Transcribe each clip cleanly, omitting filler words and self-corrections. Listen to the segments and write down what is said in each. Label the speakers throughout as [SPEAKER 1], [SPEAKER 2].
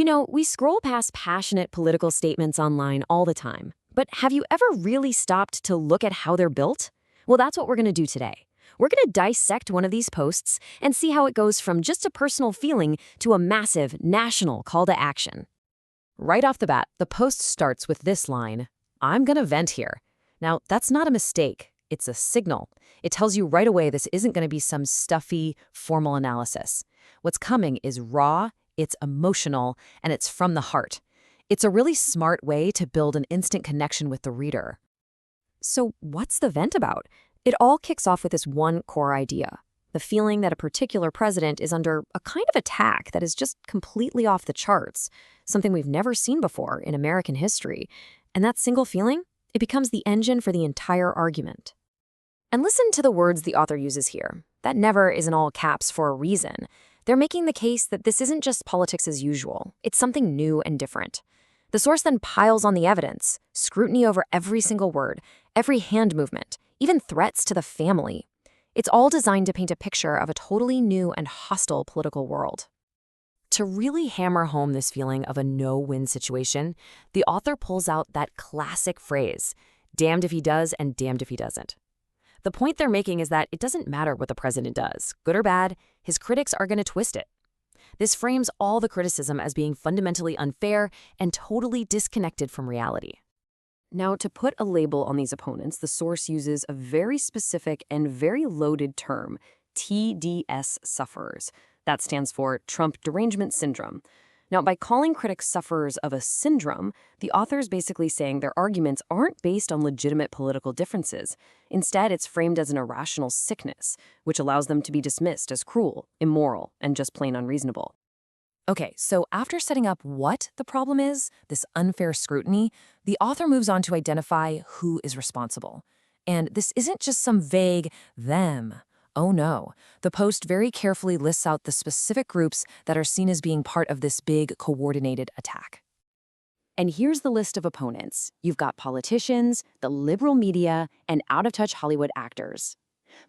[SPEAKER 1] We scroll past passionate political statements online all the time. But have you ever really stopped to look at how they're built? Well, that's what we're going to do today. We're going to dissect one of these posts and see how it goes from just a personal feeling to a massive national call to action. Right off the bat, the post starts with this line, "I'm going to vent here." Now, that's not a mistake. It's a signal. It tells you right away this isn't going to be some stuffy, formal analysis. What's coming is raw, it's emotional, and it's from the heart. It's a really smart way to build an instant connection with the reader. So what's the vent about? It all kicks off with this one core idea, the feeling that a particular president is under a kind of attack that is just completely off the charts, something we've never seen before in American history. And that single feeling, it becomes the engine for the entire argument. And listen to the words the author uses here. That never is in all caps for a reason. They're making the case that this isn't just politics as usual. It's something new and different. The source then piles on the evidence, scrutiny over every single word, every hand movement, even threats to the family. It's all designed to paint a picture of a totally new and hostile political world. To really hammer home this feeling of a no-win situation, the author pulls out that classic phrase, damned if he does and damned if he doesn't. The point they're making is that it doesn't matter what the president does, good or bad, his critics are going to twist it. This frames all the criticism as being fundamentally unfair and totally disconnected from reality. Now, to put a label on these opponents, the source uses a very specific and very loaded term, TDS sufferers. That stands for Trump derangement syndrome. Now, by calling critics sufferers of a syndrome, the author is basically saying their arguments aren't based on legitimate political differences. Instead, it's framed as an irrational sickness, which allows them to be dismissed as cruel, immoral, and just plain unreasonable. Okay, so after setting up what the problem is, this unfair scrutiny, the author moves on to identify who is responsible. And this isn't just some vague them. Oh no, the post very carefully lists out the specific groups that are seen as being part of this big, coordinated attack. And here's the list of opponents. You've got politicians, the liberal media, and out-of-touch Hollywood actors.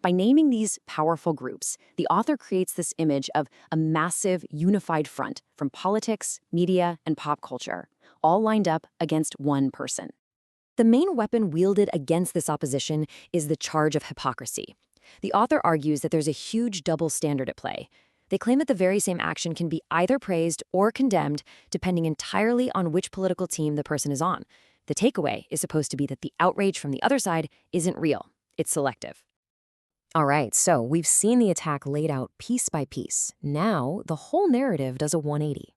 [SPEAKER 1] By naming these powerful groups, the author creates this image of a massive, unified front from politics, media, and pop culture, all lined up against one person. The main weapon wielded against this opposition is the charge of hypocrisy. The author argues that there's a huge double standard at play. They claim that the very same action can be either praised or condemned, depending entirely on which political team the person is on. The takeaway is supposed to be that the outrage from the other side isn't real. It's selective. All right, so we've seen the attack laid out piece by piece. Now, the whole narrative does a 180.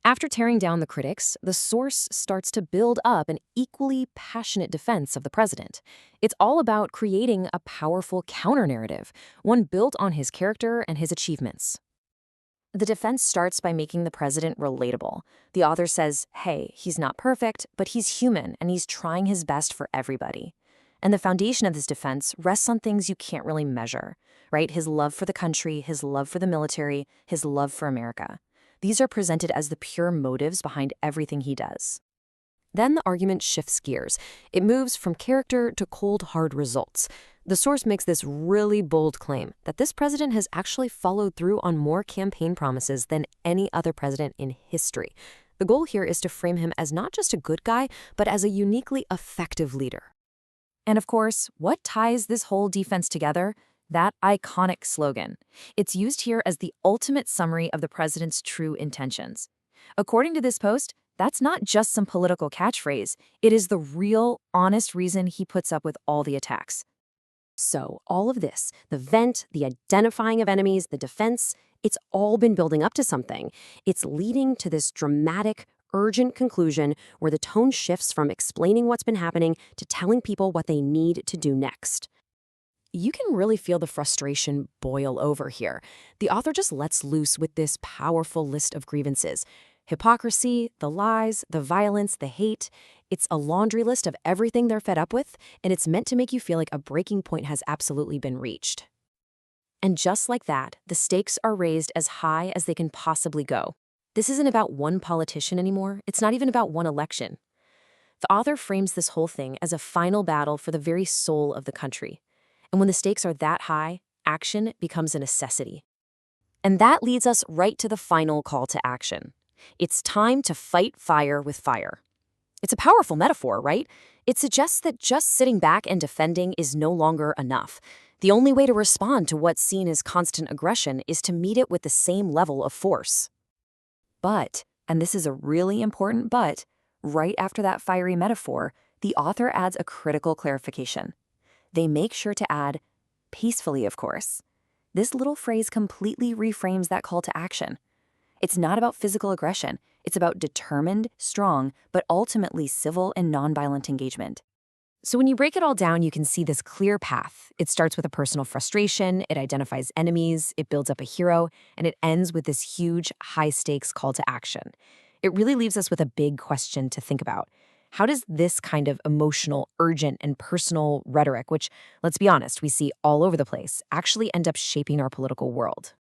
[SPEAKER 1] After tearing down the critics, the source starts to build up an equally passionate defense of the president. It's all about creating a powerful counter-narrative, one built on his character and his achievements. The defense starts by making the president relatable. The author says, hey, he's not perfect, but he's human and he's trying his best for everybody. And the foundation of this defense rests on things you can't really measure, right? His love for the country, his love for the military, his love for America. These are presented as the pure motives behind everything he does. Then the argument shifts gears. It moves from character to cold, hard results. The source makes this really bold claim that this president has actually followed through on more campaign promises than any other president in history. The goal here is to frame him as not just a good guy, but as a uniquely effective leader. And of course, what ties this whole defense together? That iconic slogan. It's used here as the ultimate summary of the president's true intentions. According to this post, that's not just some political catchphrase. It is the real, honest reason he puts up with all the attacks. So all of this, the vent, the identifying of enemies, the defense, it's all been building up to something. It's leading to this dramatic, urgent conclusion where the tone shifts from explaining what's been happening to telling people what they need to do next. You can really feel the frustration boil over here. The author just lets loose with this powerful list of grievances. Hypocrisy, the lies, the violence, the hate. It's a laundry list of everything they're fed up with, and it's meant to make you feel like a breaking point has absolutely been reached. And just like that, the stakes are raised as high as they can possibly go. This isn't about one politician anymore. It's not even about one election. The author frames this whole thing as a final battle for the very soul of the country. And when the stakes are that high, action becomes a necessity. And that leads us right to the final call to action. It's time to fight fire with fire. It's a powerful metaphor, right? It suggests that just sitting back and defending is no longer enough. The only way to respond to what's seen as constant aggression is to meet it with the same level of force. But, and this is a really important but, right after that fiery metaphor, the author adds a critical clarification. They make sure to add, peacefully, of course. This little phrase completely reframes that call to action. It's not about physical aggression. It's about determined, strong, but ultimately civil and nonviolent engagement. So when you break it all down, you can see this clear path. It starts with a personal frustration, it identifies enemies, it builds up a hero, and it ends with this huge, high-stakes call to action. It really leaves us with a big question to think about. How does this kind of emotional, urgent, and personal rhetoric, which, let's be honest, we see all over the place, actually end up shaping our political world?